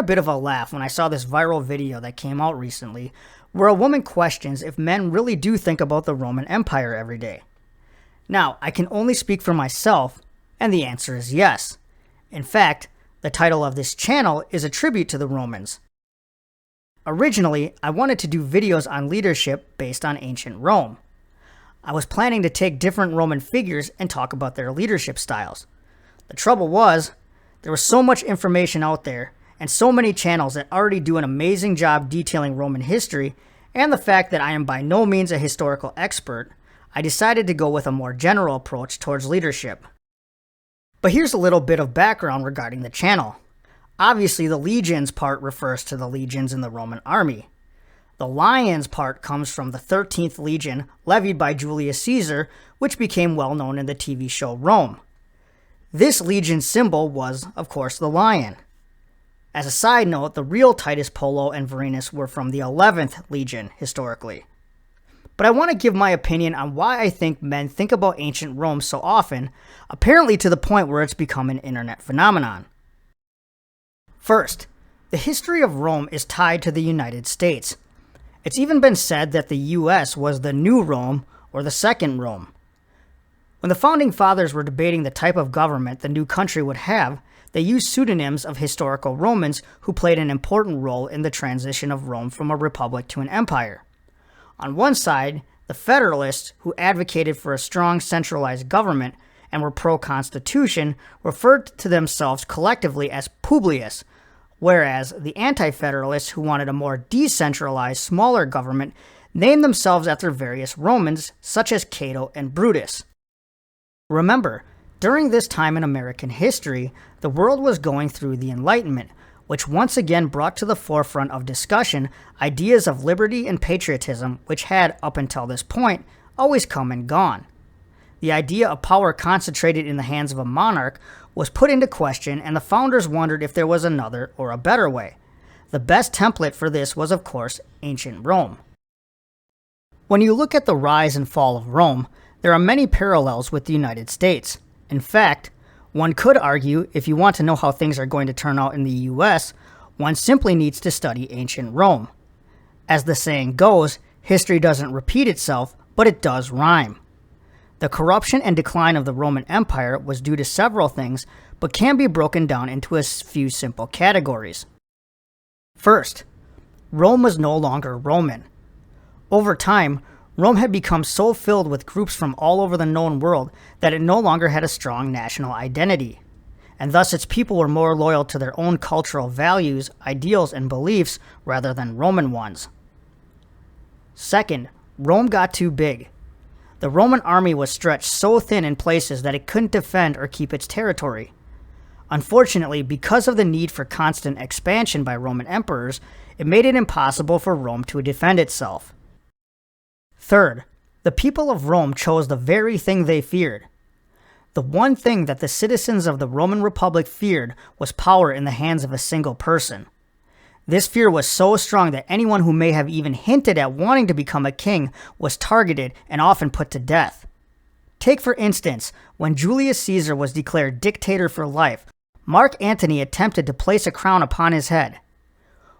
a bit of a laugh when I saw this viral video that came out recently where a woman questions if men really do think about the Roman Empire every day. Now, I can only speak for myself, and the answer is yes. In fact, the title of this channel is a tribute to the Romans. Originally, I wanted to do videos on leadership based on ancient Rome. I was planning to take different Roman figures and talk about their leadership styles. The trouble was, there was so much information out there, and so many channels that already do an amazing job detailing Roman history, and the fact that I am by no means a historical expert, I decided to go with a more general approach towards leadership. But here's a little bit of background regarding the channel. Obviously, the legions part refers to the legions in the Roman army. The lions part comes from the 13th legion levied by Julius Caesar, which became well known in the TV show Rome. This legion symbol was, of course, the lion. As a side note, the real Titus Pullo and Vorenus were from the 11th legion historically. But I want to give my opinion on why I think men think about ancient Rome so often, apparently to the point where it's become an internet phenomenon. First, the history of Rome is tied to the United States. It's even been said that the US was the new Rome or the second Rome. When the founding fathers were debating the type of government the new country would have, they used pseudonyms of historical Romans who played an important role in the transition of Rome from a republic to an empire. On one side, the Federalists, who advocated for a strong centralized government and were pro-constitution, referred to themselves collectively as Publius, whereas the Anti-Federalists, who wanted a more decentralized, smaller government, named themselves after various Romans, such as Cato and Brutus. Remember, during this time in American history, the world was going through the Enlightenment, which once again brought to the forefront of discussion ideas of liberty and patriotism, which had, up until this point, always come and gone. The idea of power concentrated in the hands of a monarch was put into question, and the founders wondered if there was another or a better way. The best template for this was, of course, ancient Rome. When you look at the rise and fall of Rome, there are many parallels with the United States. In fact, one could argue, if you want to know how things are going to turn out in the US, one simply needs to study ancient Rome. As the saying goes, history doesn't repeat itself, but it does rhyme. The corruption and decline of the Roman Empire was due to several things, but can be broken down into a few simple categories. First, Rome was no longer Roman. Over time, Rome had become so filled with groups from all over the known world that it no longer had a strong national identity, and thus its people were more loyal to their own cultural values, ideals, and beliefs rather than Roman ones. Second, Rome got too big. The Roman army was stretched so thin in places that it couldn't defend or keep its territory. Unfortunately, because of the need for constant expansion by Roman emperors, it made it impossible for Rome to defend itself. Third, the people of Rome chose the very thing they feared. The one thing that the citizens of the Roman Republic feared was power in the hands of a single person. This fear was so strong that anyone who may have even hinted at wanting to become a king was targeted and often put to death. Take for instance, when Julius Caesar was declared dictator for life, Mark Antony attempted to place a crown upon his head.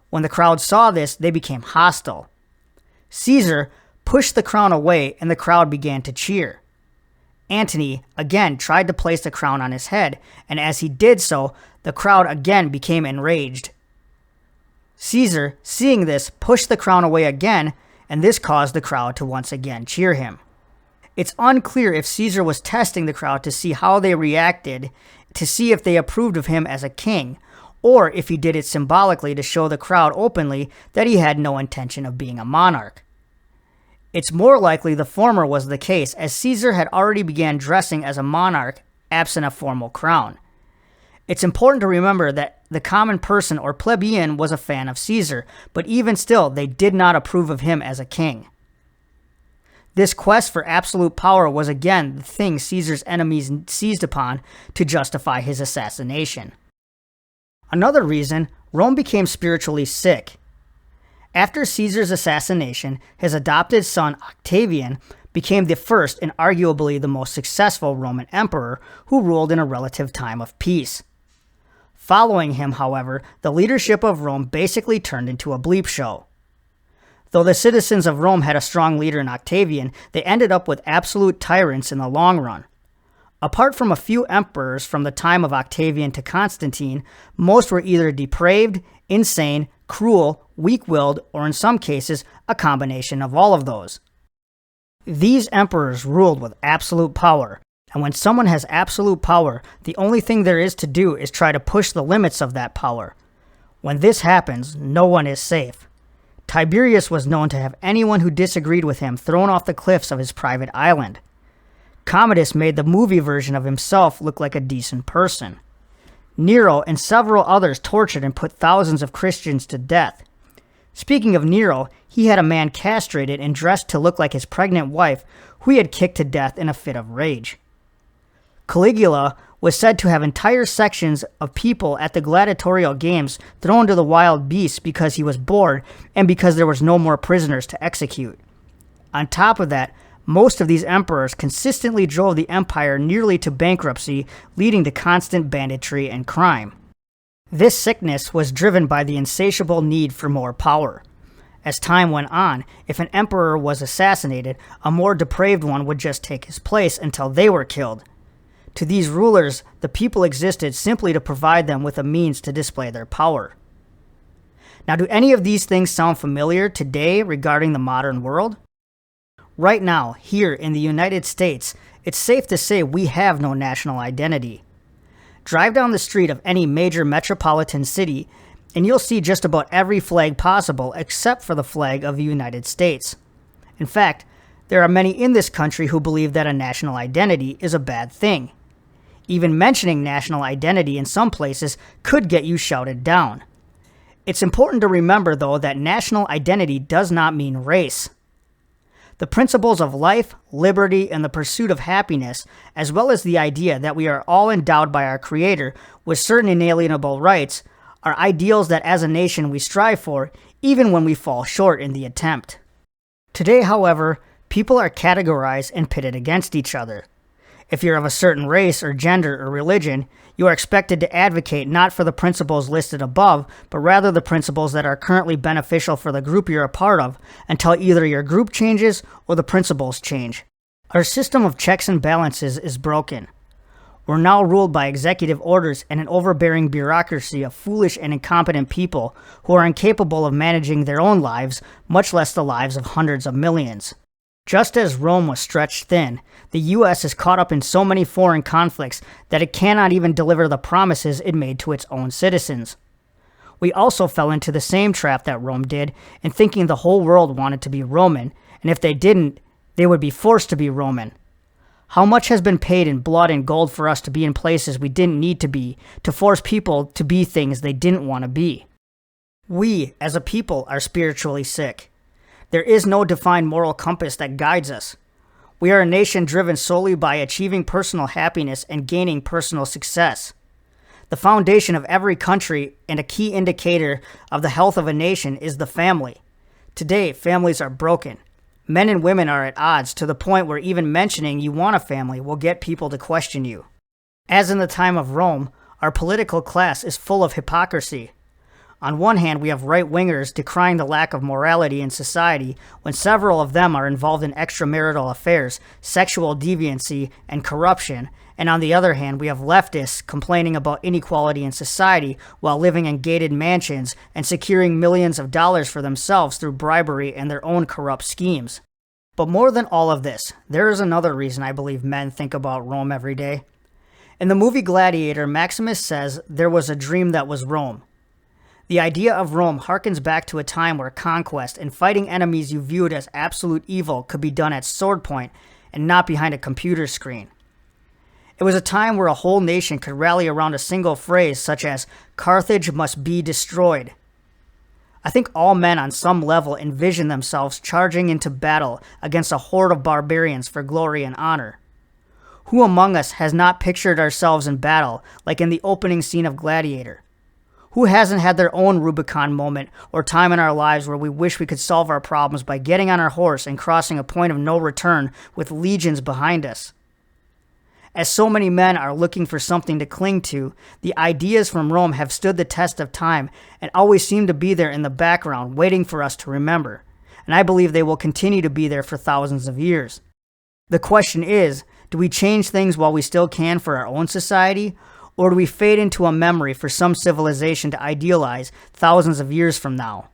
When the crowd saw this, they became hostile. Caesar pushed the crown away and the crowd began to cheer. Antony again tried to place the crown on his head, and as he did so, the crowd again became enraged. Caesar, seeing this, pushed the crown away again, and this caused the crowd to once again cheer him. It's unclear if Caesar was testing the crowd to see how they reacted, to see if they approved of him as a king, or if he did it symbolically to show the crowd openly that he had no intention of being a monarch. It's more likely the former was the case, as Caesar had already began dressing as a monarch absent a formal crown. It's important to remember that the common person or plebeian was a fan of Caesar, but even still, they did not approve of him as a king. This quest for absolute power was again the thing Caesar's enemies seized upon to justify his assassination. Another reason, Rome became spiritually sick. After Caesar's assassination, his adopted son Octavian became the first and arguably the most successful Roman emperor who ruled in a relative time of peace. Following him, however, the leadership of Rome basically turned into a bleep show. Though the citizens of Rome had a strong leader in Octavian, they ended up with absolute tyrants in the long run. Apart from a few emperors from the time of Octavian to Constantine, most were either depraved, insane, cruel, weak-willed, or in some cases, a combination of all of those. These emperors ruled with absolute power, and when someone has absolute power, the only thing there is to do is try to push the limits of that power. When this happens, no one is safe. Tiberius was known to have anyone who disagreed with him thrown off the cliffs of his private island. Commodus made the movie version of himself look like a decent person. Nero and several others tortured and put thousands of Christians to death. Speaking of Nero, he had a man castrated and dressed to look like his pregnant wife, who he had kicked to death in a fit of rage. Caligula was said to have entire sections of people at the gladiatorial games thrown to the wild beasts because he was bored and because there was no more prisoners to execute. On top of that, most of these emperors consistently drove the empire nearly to bankruptcy, leading to constant banditry and crime. This sickness was driven by the insatiable need for more power. As time went on, if an emperor was assassinated, a more depraved one would just take his place until they were killed. To these rulers, the people existed simply to provide them with a means to display their power. Now, do any of these things sound familiar today regarding the modern world? Right now, here in the United States, it's safe to say we have no national identity. Drive down the street of any major metropolitan city, and you'll see just about every flag possible except for the flag of the United States. In fact, there are many in this country who believe that a national identity is a bad thing. Even mentioning national identity in some places could get you shouted down. It's important to remember, though, that national identity does not mean race. The principles of life, liberty, and the pursuit of happiness, as well as the idea that we are all endowed by our Creator with certain inalienable rights, are ideals that as a nation we strive for, even when we fall short in the attempt. Today, however, people are categorized and pitted against each other. If you're of a certain race or gender or religion, you are expected to advocate not for the principles listed above, but rather the principles that are currently beneficial for the group you're a part of, until either your group changes or the principles change. Our system of checks and balances is broken. We're now ruled by executive orders and an overbearing bureaucracy of foolish and incompetent people who are incapable of managing their own lives, much less the lives of hundreds of millions. Just as Rome was stretched thin, the U.S. is caught up in so many foreign conflicts that it cannot even deliver the promises it made to its own citizens. We also fell into the same trap that Rome did in thinking the whole world wanted to be Roman, and if they didn't, they would be forced to be Roman. How much has been paid in blood and gold for us to be in places we didn't need to be, to force people to be things they didn't want to be? We, as a people, are spiritually sick. There is no defined moral compass that guides us. We are a nation driven solely by achieving personal happiness and gaining personal success. The foundation of every country and a key indicator of the health of a nation is the family. Today, families are broken. Men and women are at odds to the point where even mentioning you want a family will get people to question you. As in the time of Rome, our political class is full of hypocrisy. On one hand, we have right-wingers decrying the lack of morality in society when several of them are involved in extramarital affairs, sexual deviancy, and corruption, and on the other hand, we have leftists complaining about inequality in society while living in gated mansions and securing millions of dollars for themselves through bribery and their own corrupt schemes. But more than all of this, there is another reason I believe men think about Rome every day. In the movie Gladiator, Maximus says there was a dream that was Rome. The idea of Rome harkens back to a time where conquest and fighting enemies you viewed as absolute evil could be done at sword point and not behind a computer screen. It was a time where a whole nation could rally around a single phrase such as, "Carthage must be destroyed." I think all men on some level envision themselves charging into battle against a horde of barbarians for glory and honor. Who among us has not pictured ourselves in battle, like in the opening scene of Gladiator? Who hasn't had their own Rubicon moment or time in our lives where we wish we could solve our problems by getting on our horse and crossing a point of no return with legions behind us? As so many men are looking for something to cling to, the ideas from Rome have stood the test of time and always seem to be there in the background, waiting for us to remember. And I believe they will continue to be there for thousands of years. The question is, do we change things while we still can for our own society, or do we fade into a memory for some civilization to idealize thousands of years from now?